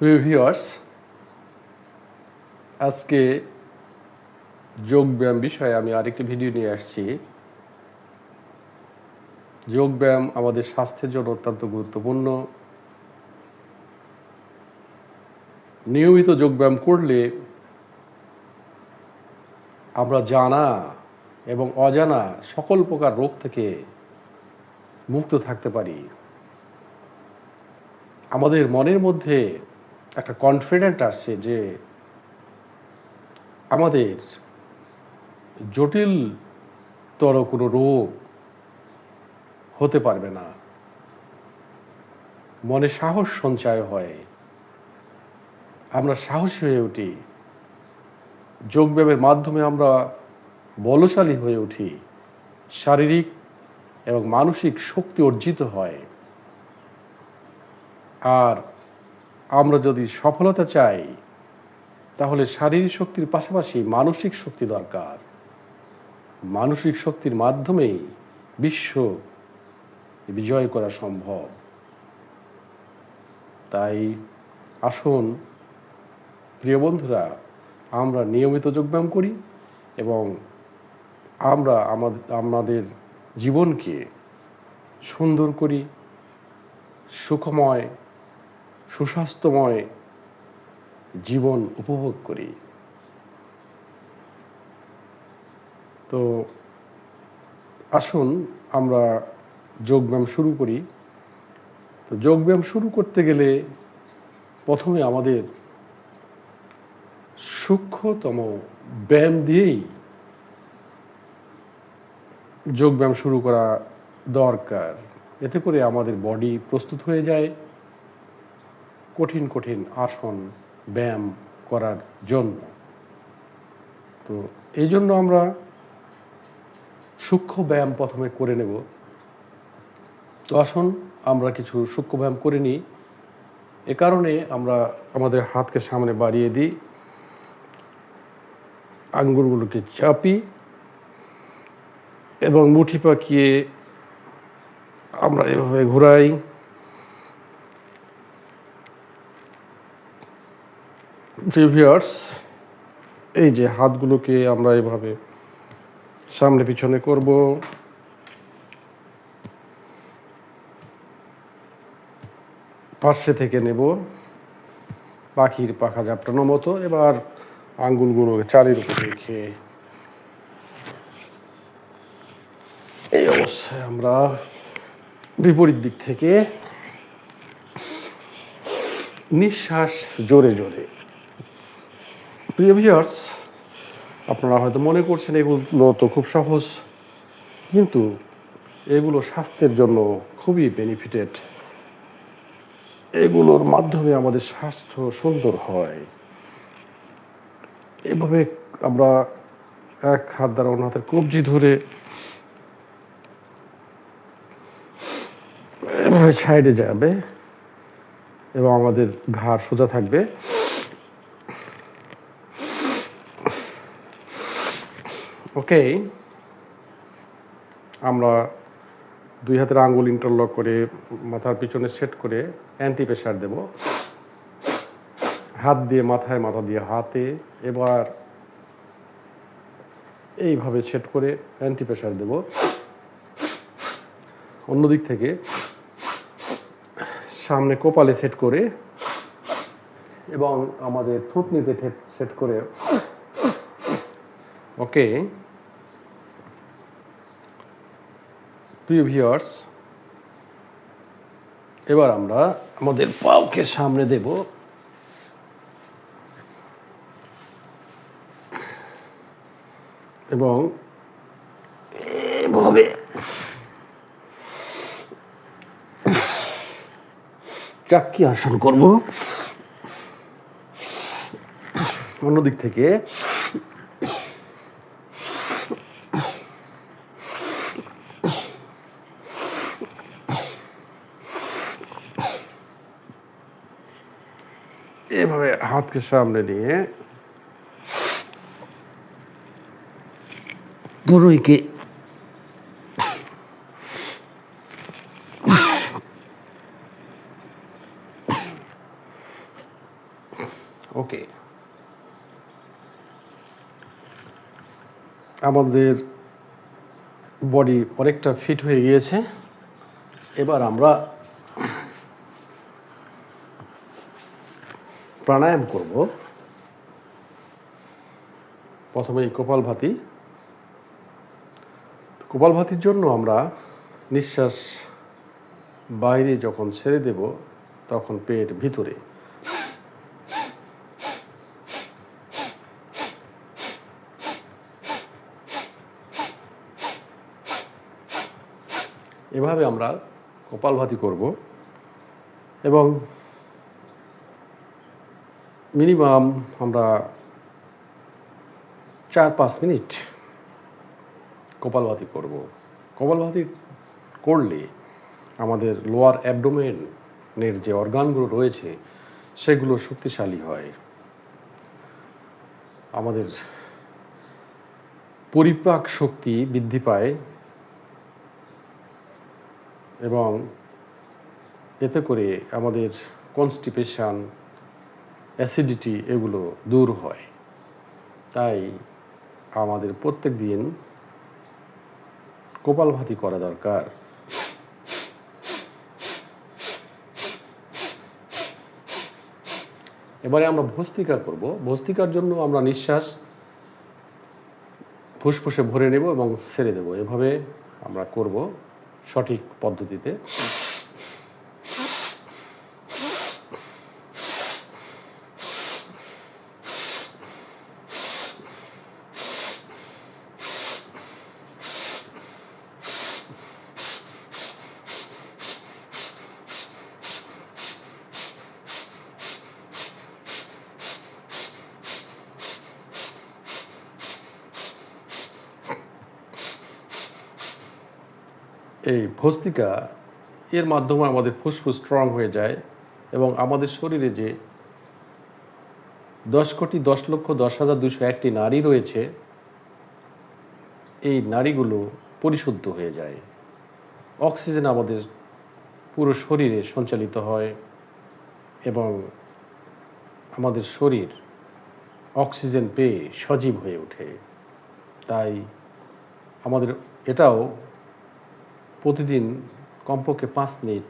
প্রিয় ভিউয়ার্স, আজকে যোগব্যায়াম বিষয়ে আমি আরেকটি ভিডিও নিয়ে আসছি। যোগব্যায়াম আমাদের স্বাস্থ্যের জন্য অত্যন্ত গুরুত্বপূর্ণ। নিয়মিত যোগব্যায়াম করলে আমরা জানা এবং অজানা সকল প্রকার রোগ থেকে মুক্ত থাকতে পারি। আমাদের মনের মধ্যে একটা কনফিডেন্ট আসছে যে আমাদের জটিলতর কোনো রোগ হতে পারবে না। মনে সাহস সঞ্চয় হয়, আমরা সাহসী হয়ে উঠি। যোগব্যায়ামের মাধ্যমে আমরা বলশালী হয়ে উঠি, শারীরিক এবং মানসিক শক্তি অর্জিত হয়। আর আমরা যদি সফলতা চাই তাহলে শারীরিক শক্তির পাশাপাশি মানসিক শক্তি দরকার। মানসিক শক্তির মাধ্যমেই বিশ্ব বিজয় করা সম্ভব। তাই আসুন প্রিয় বন্ধুরা, আমরা নিয়মিত যোগব্যায়াম করি এবং আমরা আমাদের জীবনকে সুন্দর করি, সুখময়, সুস্বাস্থ্যময় জীবন উপভোগ করি। তো আসুন আমরা যোগব্যায়াম শুরু করি। তো যোগব্যায়াম শুরু করতে গেলে প্রথমে আমাদের সূক্ষ্মতম ব্যায়াম দিয়েই যোগব্যায়াম শুরু করা দরকার। এতে করে আমাদের বডি প্রস্তুত হয়ে যায় কঠিন কঠিন আসন ব্যায়াম করার জন্য। তো এই জন্য আমরা সূক্ষ্ম ব্যায়াম প্রথমে করে নেব। তো আসুন আমরা কিছু সূক্ষ্ম ব্যায়াম করে নিই। এ কারণে আমরা আমাদের হাতকে সামনে বাড়িয়ে দিই, আঙ্গুলগুলোকে চাপি এবং মুঠি পাকিয়ে আমরা এভাবে ঘোরাই। ভিউয়ার্স, এই যে হাতগুলোকে আমরা এভাবে সামনে পিছনে করব। পাশে থেকে নেব পাখির পাখা ঝাপটানোর মতো। এবার আঙ্গুলগুলোকে চারির উপর রেখে এই অবস্থায় আমরা বিপরীত দিক থেকে নিঃশ্বাস জোরে জোরে। প্রিয় ভিউয়ার্স, আপনারা হয়তো মনে করছেন এগুলো তো খুব সহজ, কিন্তু এগুলো স্বাস্থ্যের জন্য খুবই বেনিফিটেড। এগুলোর মাধ্যমে আমাদের স্বাস্থ্য সুন্দর হয়। এভাবে আমরা এক হাত দ্বারা অন্য হাতের কবজি ধরে এভাবে সাইডে যাবে এবং আমাদের ঘাড় সোজা থাকবে। ওকে, আমরা দুই হাতের আঙ্গুল ইন্টারলক করে মাথার পিছনে সেট করে অ্যান্টি প্রেশার দেব। হাত দিয়ে মাথায়, মাথা দিয়ে হাতে। এবার এইভাবে সেট করে অ্যান্টি প্রেশার দেব। অন্যদিক থেকে সামনে কপালে সেট করে এবং আমাদের থুতনিতে সেট করে। ওকে প্রিয় ভিউয়ার্স, এবার আমরা আমাদের পাওকে সামনে দেব এবং এভাবে চাক্কি আসন করব। অন্যদিক থেকে এভাবে হাতকে সামনে নিয়ে পুরোইকে ওকে, আমাদের বডি অনেকটা ফিট হয়ে গিয়েছে। এবার আমরা প্রাণায়াম করব। প্রথমেই কপালভাতি। কপালভাতির জন্য আমরা নিঃশ্বাস বাইরে যখন ছেড়ে দেব তখন পেট ভিতরে, এভাবে আমরা কপালভাতি করব এবং মিনিমাম আমরা 4-5 মিনিট কপালভাতি করব। কপালভাতি করলে আমাদের লোয়ার অ্যাবডোমেনের যে অর্গানগুলো রয়েছে সেগুলো শক্তিশালী হয়, আমাদের পরিপাক শক্তি বৃদ্ধি পায় এবং এতে করে আমাদের কনস্টিপেশন, অ্যাসিডিটি এগুলো দূর হয়। তাই আমাদের প্রত্যেক দিন কপালভাতি করা দরকার। এবারে আমরা ভস্ত্রিকা করব। ভস্ত্রিকার জন্য আমরা নিঃশ্বাস ফুসফুসে ভরে নেব এবং ছেড়ে দেব। এভাবে আমরা করব সঠিক পদ্ধতিতে। এই ভস্ত্রিকা এর মাধ্যমে আমাদের ফুসফুস স্ট্রং হয়ে যায় এবং আমাদের শরীরে যে 10,10,10,201টি নাড়ি রয়েছে এই নাড়িগুলো পরিশুদ্ধ হয়ে যায়। অক্সিজেন আমাদের পুরো শরীরে সঞ্চালিত হয় এবং আমাদের শরীর অক্সিজেন পেয়ে সজীব হয়ে ওঠে। তাই আমাদের এটাও প্রতিদিন কমপক্ষে 5 মিনিট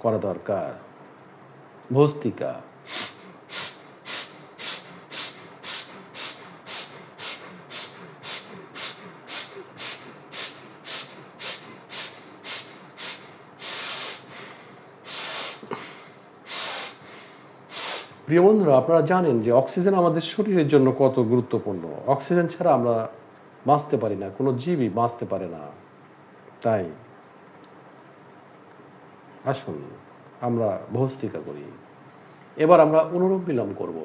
করা দরকার। ভস্ত্রিকা। প্রিয় বন্ধুরা, আপনারা জানেন যে অক্সিজেন আমাদের শরীরের জন্য কত গুরুত্বপূর্ণ। অক্সিজেন ছাড়া আমরা বাঁচতে পারি না, কোনো জীবই বাঁচতে পারে না। তাই আসুন আমরা ভস্ত্রিকা করি। এবার আমরা অনুলোম বিলোম করব।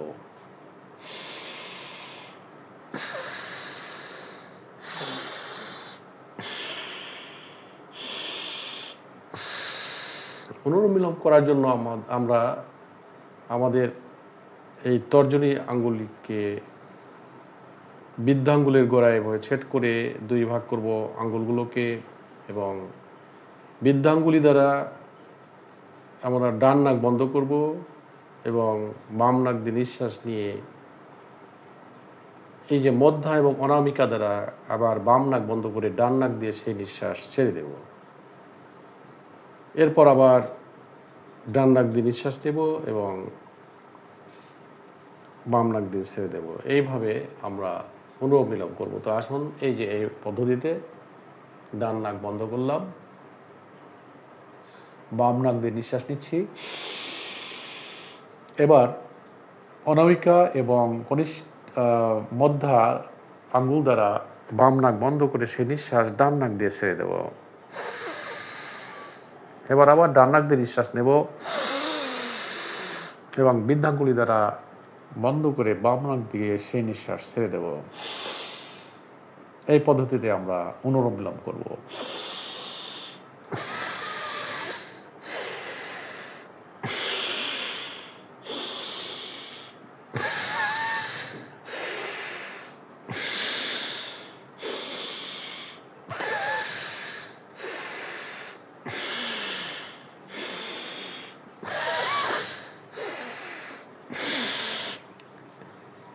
অনুলোম বিলোম করার জন্য আমরা আমাদের এই তর্জনী আঙ্গুলকে বৃদ্ধাঙ্গুলের গোড়ায় এভাবে ছেদ করে 2 ভাগ করব আঙ্গুলগুলোকে এবং বৃদ্ধাঙ্গুলি দ্বারা আমরা ডান নাক বন্ধ করব এবং বাম নাক দিয়ে নিঃশ্বাস নিয়ে এই যে মধ্যা এবং অনামিকা দ্বারা আবার বাম নাক বন্ধ করে ডান নাক দিয়ে সেই নিঃশ্বাস ছেড়ে দেব। এরপর আবার ডান নাক দিয়ে নিঃশ্বাস নেব এবং বাম নাক দিয়ে ছেড়ে দেব। এইভাবে আমরা অনুলোম বিলোম করব। তো আসুন এই যে এই পদ্ধতিতে ডান নাক বন্ধ করলাম, বাম নাক দিয়ে নিঃশ্বাস নিচ্ছি। এবার অনামিকা এবং মধ্যা আঙ্গুল দ্বারা বাম নাক বন্ধ করে সেই নিঃশ্বাস ডান নাক দিয়ে ছেড়ে দেব। এবার আবার ডান নাক দিয়ে নিঃশ্বাস নেব এবং বৃদ্ধাঙ্গুলি দ্বারা বন্ধ করে বাম নাক দিয়ে সেই নিঃশ্বাস ছেড়ে দেব। এই পদ্ধতিতে আমরা অনুলোম বিলোম করব।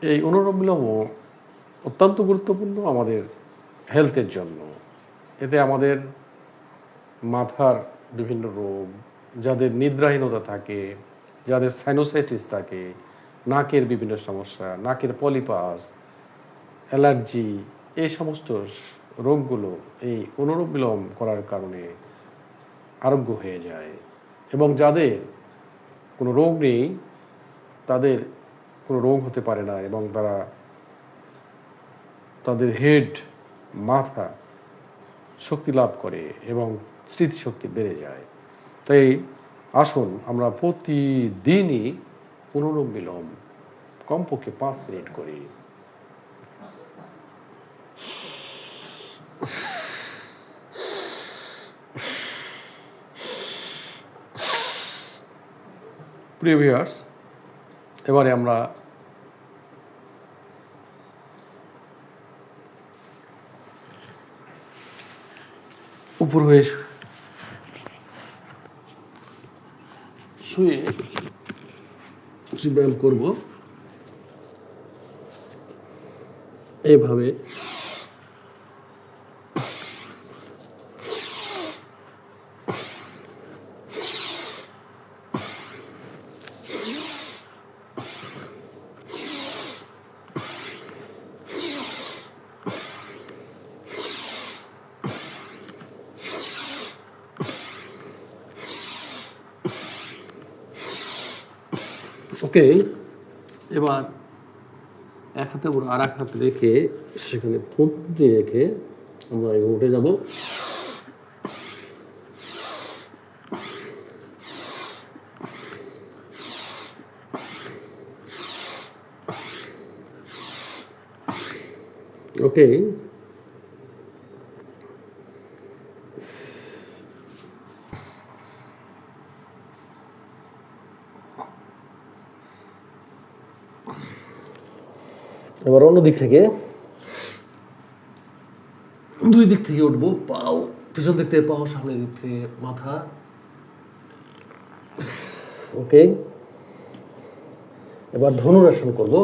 এই অনুলোম বিলোমও অত্যন্ত গুরুত্বপূর্ণ আমাদের হেলথের জন্য। এতে আমাদের মাথার বিভিন্ন রোগ, যাদের নিদ্রাহীনতা থাকে, যাদের সাইনোসাইটিস থাকে, নাকের বিভিন্ন সমস্যা, নাকের পলিপাস, অ্যালার্জি, এই সমস্ত রোগগুলো এই অনুলোম বিলোম করার কারণে আরোগ্য হয়ে যায়। এবং যাদের কোনো রোগ নেই, তাদের কোনো রোগ হতে পারে না এবং তাদের হেড, মাথা শক্তি লাভ করে এবং স্মৃতিশক্তি বেড়ে যায়। তাই আসুন আমরা প্রতিদিনই অনুলোম বিলোম কমপক্ষে 5 মিনিট করি। প্রিয় ভিউয়ার্স, এবারে আমরা উপর হয়ে শুয়ে কিছু ব্যায়াম করব। এইভাবে ওকে, এবার এক হাতে উপর আর এক হাতে রেখে সেখানে থুতনি রেখে আমরা উঠে যাব। ওকে, এবার অন্য দিক থেকে দুই দিক থেকে উঠবো। পাও পিছন দিক থেকে পাও, সামনে দিক থেকে মাথা। ওকে, এবার ধনুরাসন করব।